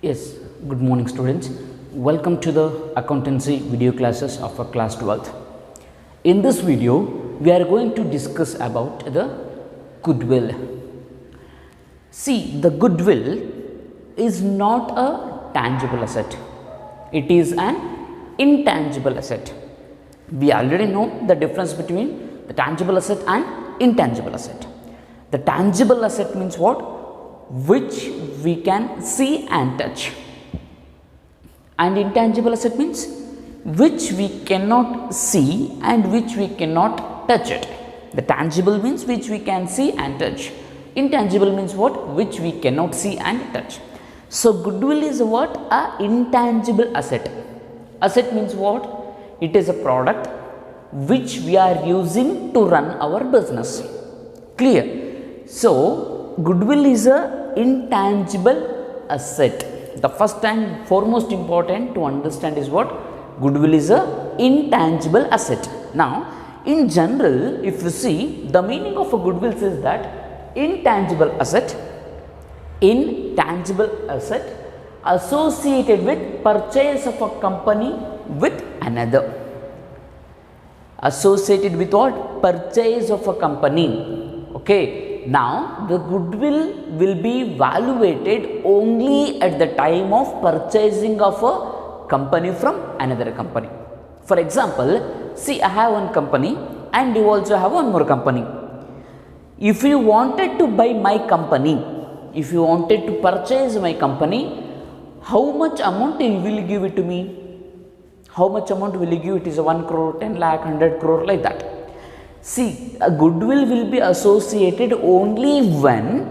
Yes, good morning students. Welcome to the accountancy video classes of our class 12th. In this video, we are going to discuss about the goodwill. See, the goodwill is not a tangible asset. It is an intangible asset. We already know the difference between the tangible asset and intangible asset. The tangible asset means what? Which we can see and touch, and intangible asset means which we cannot see and which we cannot touch it. The tangible means which we can see and touch. Intangible means what? Which we cannot see and touch. So goodwill is what? A intangible asset. Asset means what? It is a product which we are using to run our business. Clear? So goodwill is a intangible asset. The first and foremost important to understand is what? Goodwill is a intangible asset. Now, in general, if you see, the meaning of a goodwill is that intangible asset associated with purchase of a company with another. Associated with what? Purchase of a company. Okay. Now, the goodwill will be valuated only at the time of purchasing of a company from another company. For example, see, I have one company and you also have one more company. If you wanted to buy my company, if you wanted to purchase my company, how much amount you will give it to me? How much amount will you give? It is 1 crore, 10 lakh, 100 crore, like that. See, a goodwill will be associated only when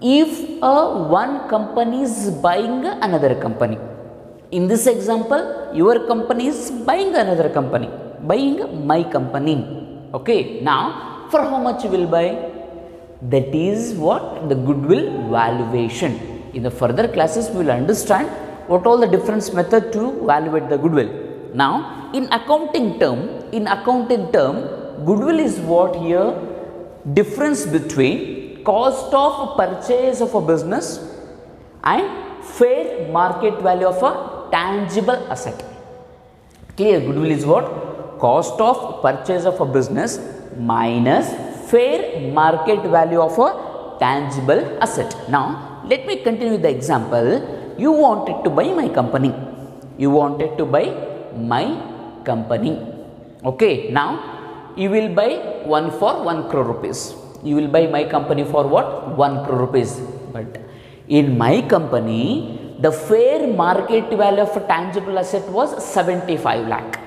if one company is buying another company. In this example, your company is buying another company, buying my company. Okay, now for how much you will buy? That is what? The goodwill valuation. In the further classes, we will understand what all the different method to evaluate the goodwill. Now, in accounting term, goodwill is what here? Difference between cost of purchase of a business and fair market value of a tangible asset. Clear? Goodwill is what? Cost of purchase of a business minus fair market value of a tangible asset. Now, let me continue with the example. You wanted to buy my company. Okay, now you will buy one for 1 crore rupees. You will buy my company for what? 1 crore rupees. But in my company, the fair market value of a tangible asset was 75 lakh.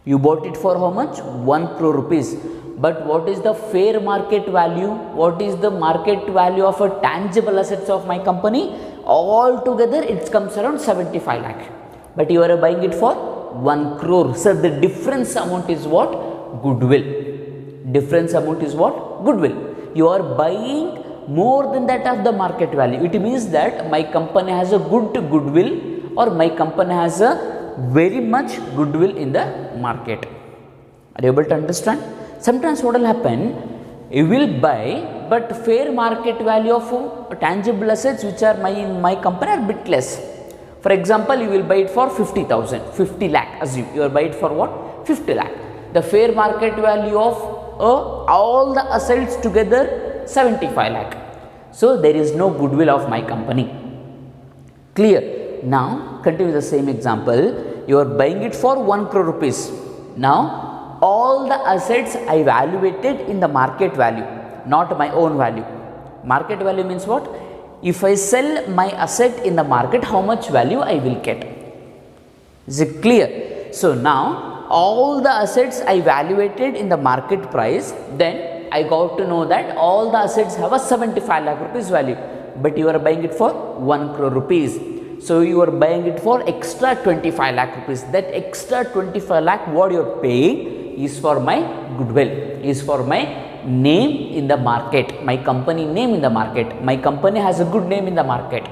You bought it for how much? 1 crore rupees. But what is the fair market value? What is the market value of a tangible assets of my company? All together it comes around 75 lakh. But you are buying it for 1 crore. So the difference amount is what? Goodwill. Difference amount is what? Goodwill. You are buying more than that of the market value. It means that my company has a good goodwill, or my company has a very much goodwill in the market. Are you able to understand? Sometimes what will happen? You will buy, but fair market value of tangible assets which are in my company are bit less. For example, you will buy it for 50,000, 50 lakh. Assume you will buy it for what? 50 lakh. The fair market value of all the assets together 75 lakh. So there is no goodwill of my company. Clear? Now continue the same example. You are buying it for 1 crore rupees. Now all the assets I evaluated in the market value, not my own value. Market value means what? If I sell my asset in the market, how much value I will get? Is it clear? So now all the assets I evaluated in the market price, then I got to know that all the assets have a 75 lakh rupees value, but you are buying it for 1 crore rupees. So you are buying it for extra 25 lakh rupees. That extra 25 lakh what you are paying is for my goodwill, is for my name in the market, my company name in the market. My company has a good name in the market.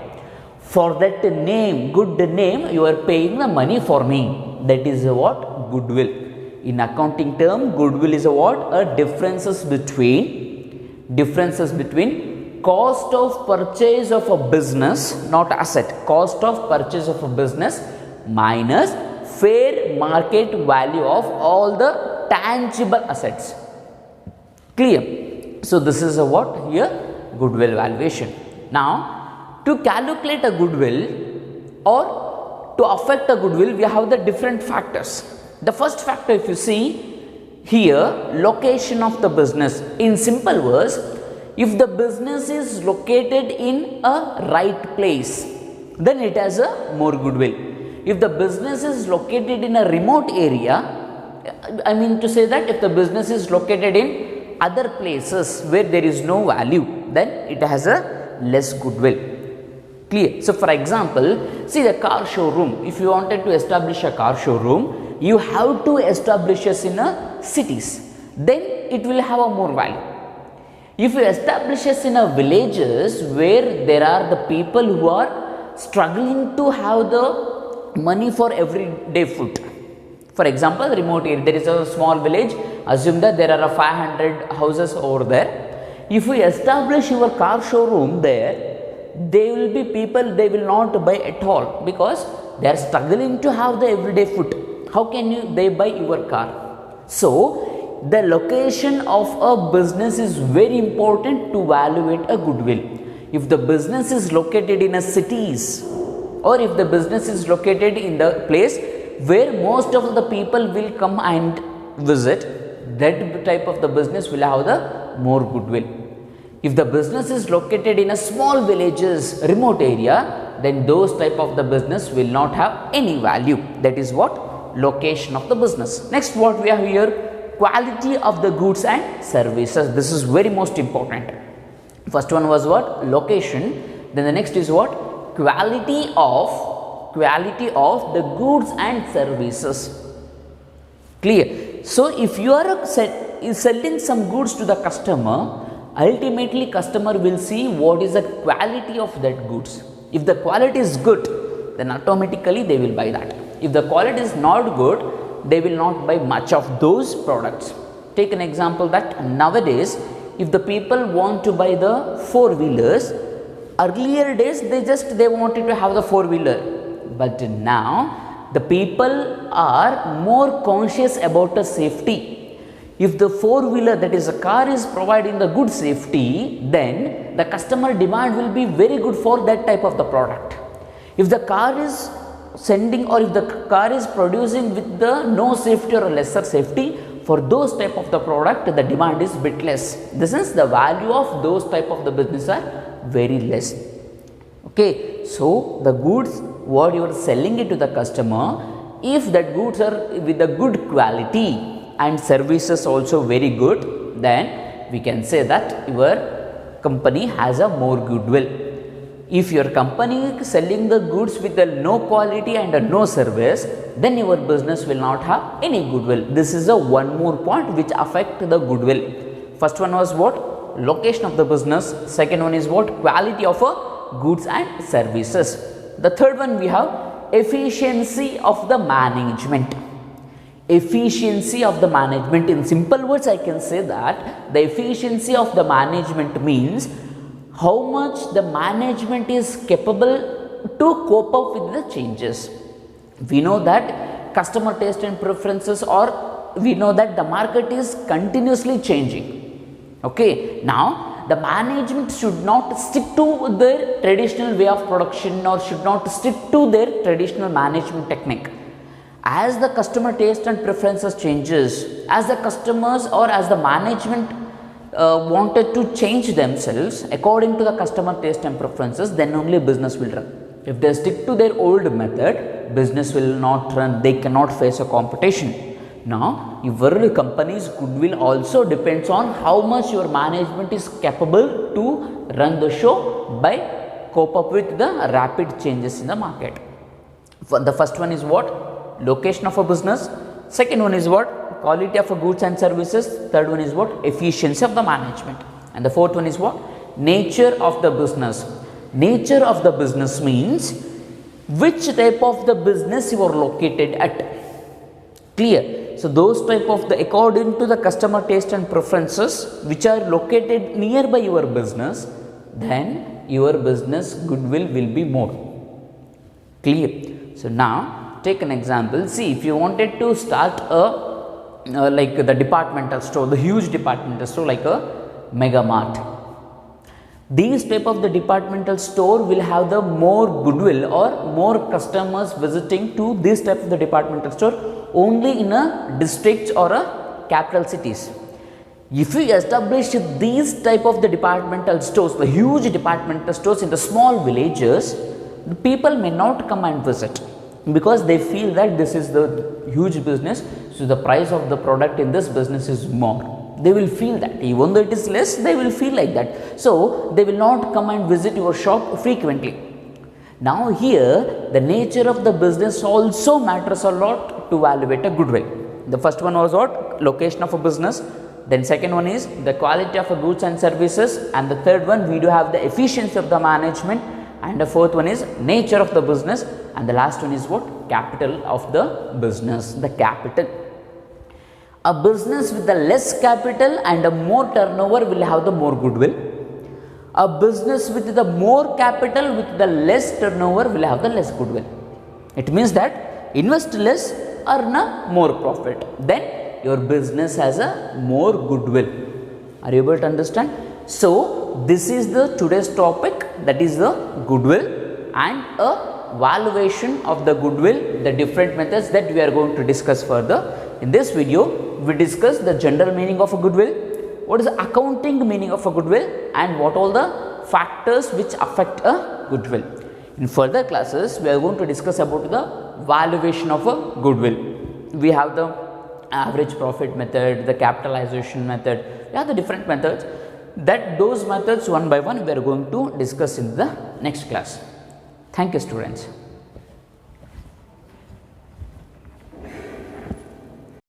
For that name, good name, you are paying the money for me. That is what? Goodwill. In accounting term, goodwill is a what? A differences between cost of purchase of a business, not asset, cost of purchase of a business minus fair market value of all the tangible assets. Clear? So this is a what here? Goodwill valuation. Now, to calculate a goodwill or to affect a goodwill, we have the different factors. The first factor, if you see here, location of the business. In simple words, if the business is located in a right place, then it has a more goodwill. If the business is located in a remote area, I mean to say that if the business is located in other places where there is no value, then it has a less goodwill. Clear? So for example, see the car showroom. If you wanted to establish a car showroom, you have to establish us in a cities. Then it will have a more value. If you establish us in a villages where there are the people who are struggling to have the money for everyday food. For example, remote area, there is a small village, assume that there are 500 houses over there. If we establish your car showroom there, they will be people, they will not buy at all because they are struggling to have the everyday food. How can they buy your car? So, the location of a business is very important to evaluate a goodwill. If the business is located in a cities or if the business is located in the place where most of the people will come and visit, that type of the business will have the more goodwill. If the business is located in a small villages, remote area, then those type of the business will not have any value. That is what? Location of the business. Next, what we have here? Quality of the goods and services. This is very most important. First one was what? Location. Then the next is what? Quality of the goods and services. Clear? So if you are selling some goods to the customer, ultimately customer will see what is the quality of that goods. If the quality is good, then automatically they will buy that. If the quality is not good, they will not buy much of those products. Take an example that nowadays, if the people want to buy the four-wheelers, earlier days they wanted to have the four-wheeler, but now the people are more conscious about the safety. If the four-wheeler, that is a car, is providing the good safety, then the customer demand will be very good for that type of the product. If the car is sending or if the car is producing with the no safety or lesser safety, for those type of the product the demand is bit less. This is the value of those type of the business are very less. Okay, so the goods what you are selling it to the customer, if that goods are with a good quality and services also very good, then we can say that your company has a more goodwill. If your company is selling the goods with a no quality and a no service, then your business will not have any goodwill. This is a one more point which affect the goodwill. First one was what? Location of the business. Second one is what? Quality of goods and services. The third one we have efficiency of the management. Efficiency of the management. In simple words, I can say that the efficiency of the management means how much the management is capable to cope up with the changes. We know that customer taste and preferences, or we know that the market is continuously changing. Okay, now the management should not stick to their traditional way of production or should not stick to their traditional management technique. As the customer taste and preferences changes, as the customers or as the management wanted to change themselves according to the customer taste and preferences, then only business will run. If they stick to their old method, business will not run, they cannot face a competition. Now, your company's goodwill also depends on how much your management is capable to run the show by cope up with the rapid changes in the market. The first one is what? Location of a business. Second one is what? Quality of goods and services. Third one is what? Efficiency of the management. And the fourth one is what? Nature of the business. Nature of the business means which type of the business you are located at. Clear? So those type of the, according to the customer taste and preferences which are located nearby your business, then your business goodwill will be more. Clear? So now take an example. See, if you wanted to start a like the departmental store, the huge departmental store like a Mega Mart. These type of the departmental store will have the more goodwill or more customers visiting to this type of the departmental store only in a district or a capital cities. If you establish these type of the departmental stores, the huge departmental stores in the small villages, the people may not come and visit because they feel that this is the huge business, so the price of the product in this business is more. They will feel that even though it is less, they will feel like that. So they will not come and visit your shop frequently. Now here the nature of the business also matters a lot to evaluate a goodwill. The first one was what? Location of a business. Then second one is the quality of a goods and services, and the third one we do have the efficiency of the management, and the fourth one is nature of the business, and the last one is what? Capital of the business, the capital. A business with the less capital and a more turnover will have the more goodwill. A business with the more capital with the less turnover will have the less goodwill. It means that invest less, earn a more profit. Then your business has a more goodwill. Are you able to understand? So this is the today's topic, that is the goodwill and a valuation of the goodwill, the different methods that we are going to discuss further. In this video, we discuss the general meaning of a goodwill, what is the accounting meaning of a goodwill, and what all the factors which affect a goodwill. In further classes, we are going to discuss about the valuation of a goodwill. We have the average profit method, the capitalization method, we have the different methods. Those methods one by one we are going to discuss in the next class. Thank you, students.